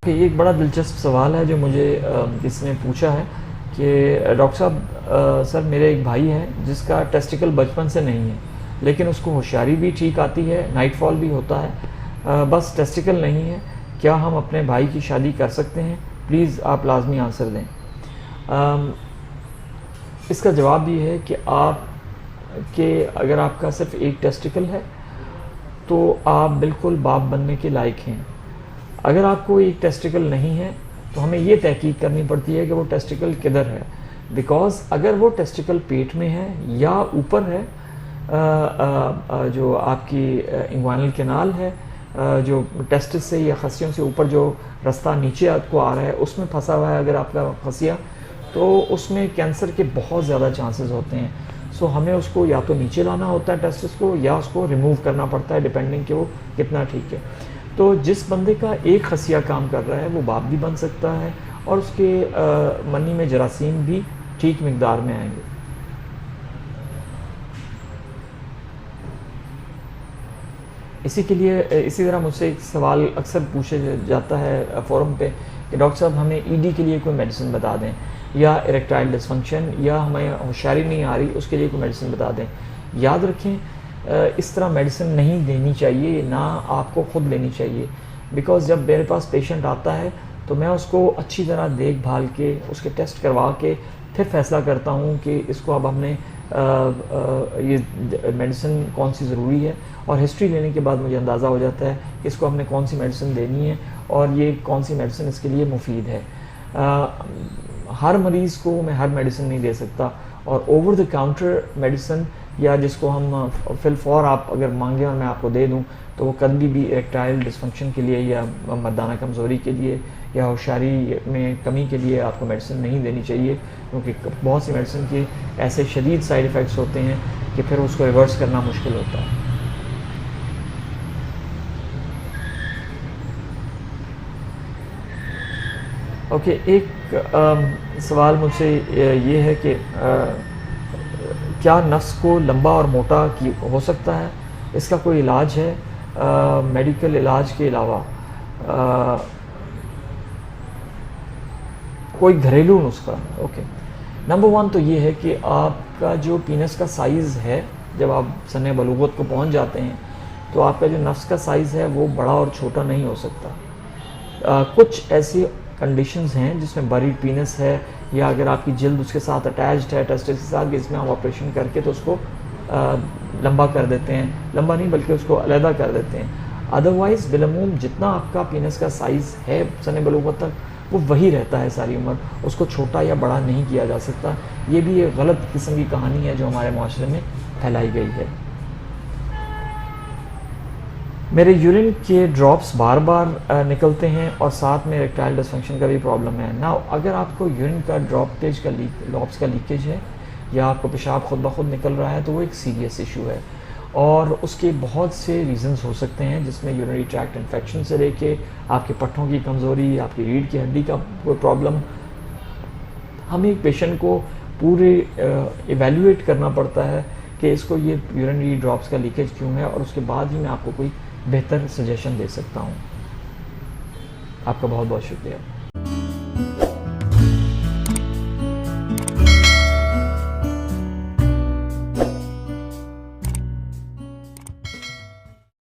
ये एक बड़ा दिलचस्प सवाल है जो मुझे किसी ने पूछा है कि डॉक्टर साहब सर मेरे एक भाई है जिसका टेस्टिकल बचपन से नहीं है, लेकिन उसको होशियारी भी ठीक आती है, नाइटफॉल भी होता है, बस टेस्टिकल नहीं है। क्या हम अपने भाई की शादी कर सकते हैं? प्लीज़ आप लाजमी आंसर दें। इसका जवाब ये है कि अगर आपका सिर्फ एक टेस्टिकल है तो आप बिल्कुल बाप बनने के लायक हैं। अगर आपको एक टेस्टिकल नहीं है तो हमें ये तहकीक करनी पड़ती है कि वो टेस्टिकल किधर है, बिकॉज़ अगर वो टेस्टिकल पेट में है या ऊपर है, जो आपकी इंग्वाइनल कैनाल है, जो टेस्टिस से या खसियों से ऊपर जो रास्ता नीचे आपको आ रहा है उसमें फंसा हुआ है अगर आपका खसिया, तो उसमें कैंसर के बहुत ज़्यादा चांसेस होते हैं। सो हमें उसको या तो नीचे लाना होता है टेस्टिस को, या उसको रिमूव करना पड़ता है, डिपेंडिंग कि वो कितना ठीक है। तो जिस बंदे का एक खसिया काम कर रहा है वो बाप भी बन सकता है और उसके मनी में जरासीम भी ठीक मिकदार में आएंगे। इसी के लिए इसी तरह मुझसे एक सवाल अक्सर पूछा जाता है फोरम पे कि डॉक्टर साहब हमें ईडी के लिए कोई मेडिसिन बता दें, या इरेक्टाइल डिसफंक्शन, या हमें होशियारी नहीं आ रही उसके लिए कोई मेडिसिन बता दें। याद रखें, इस तरह मेडिसिन नहीं देनी चाहिए, ना आपको ख़ुद लेनी चाहिए, बिकॉज़ जब मेरे पास पेशेंट आता है तो मैं उसको अच्छी तरह देखभाल के उसके टेस्ट करवा के फिर फैसला करता हूँ कि इसको अब हमने ये मेडिसिन कौन सी ज़रूरी है, और हिस्ट्री लेने के बाद मुझे अंदाज़ा हो जाता है कि इसको हमने कौन सी मेडिसिन देनी है और ये कौन सी मेडिसिन इसके लिए मुफीद है। हर मरीज़ को मैं हर मेडिसिन नहीं दे सकता, और ओवर द काउंटर मेडिसिन या जिसको हम फिल फॉर आप अगर मांगे और मैं आपको दे दूं, तो वो कभी भी इरेक्टाइल डिसफंक्शन के लिए या मर्दाना कमज़ोरी के लिए या होशियारी में कमी के लिए आपको मेडिसिन नहीं देनी चाहिए, क्योंकि बहुत सी मेडिसिन के ऐसे शदीद साइड इफ़ेक्ट्स होते हैं कि फिर उसको रिवर्स करना मुश्किल होता है। ओके, एक सवाल मुझसे ये है कि क्या नफ्स को लंबा और मोटा हो सकता है? इसका कोई इलाज है? मेडिकल इलाज के अलावा कोई घरेलू नुस्खा? ओके, नंबर वन तो ये है कि आपका जो पीनस का साइज़ है, जब आप सने बलूगत को पहुंच जाते हैं तो आपका जो नफ्स का साइज़ है वो बड़ा और छोटा नहीं हो सकता। कुछ ऐसी कंडीशंस हैं जिसमें बरीड पीनस है, या अगर आपकी जल्द उसके साथ अटैच्ड है टेस्टिस के साथ, इसमें हम ऑपरेशन करके तो उसको लंबा कर देते हैं, लंबा नहीं बल्कि उसको अलहदा कर देते हैं। अदरवाइज़ बिलमूम जितना आपका पीनस का साइज़ है सने बलूगत तक वो वही रहता है सारी उम्र, उसको छोटा या बड़ा नहीं किया जा सकता। ये भी एक गलत किस्म की कहानी है जो हमारे माशरे में फैलाई गई है। मेरे यूरिन के ड्रॉप्स बार बार निकलते हैं और साथ में इरेक्टाइल डिसफंक्शन का भी प्रॉब्लम है ना। अगर आपको यूरिन का ड्रॉपेज का ड्रॉप्स का लीकेज है या आपको पेशाब खुद ब खुद निकल रहा है तो वो एक सीरियस इशू है, और उसके बहुत से रीज़न्स हो सकते हैं, जिसमें यूरिनरी ट्रैक्ट इन्फेक्शन से लेके आपके पट्टों की कमज़ोरी, आपकी रीढ़ की हड्डी का कोई प्रॉब्लम। हमें एक पेशेंट को पूरे इवेल्युएट करना पड़ता है कि इसको ये यूरिनरी ड्रॉप्स का लीकेज क्यों है, और उसके बाद ही मैं आपको कोई बेहतर सजेशन दे सकता हूँ। आपका बहुत बहुत शुक्रिया।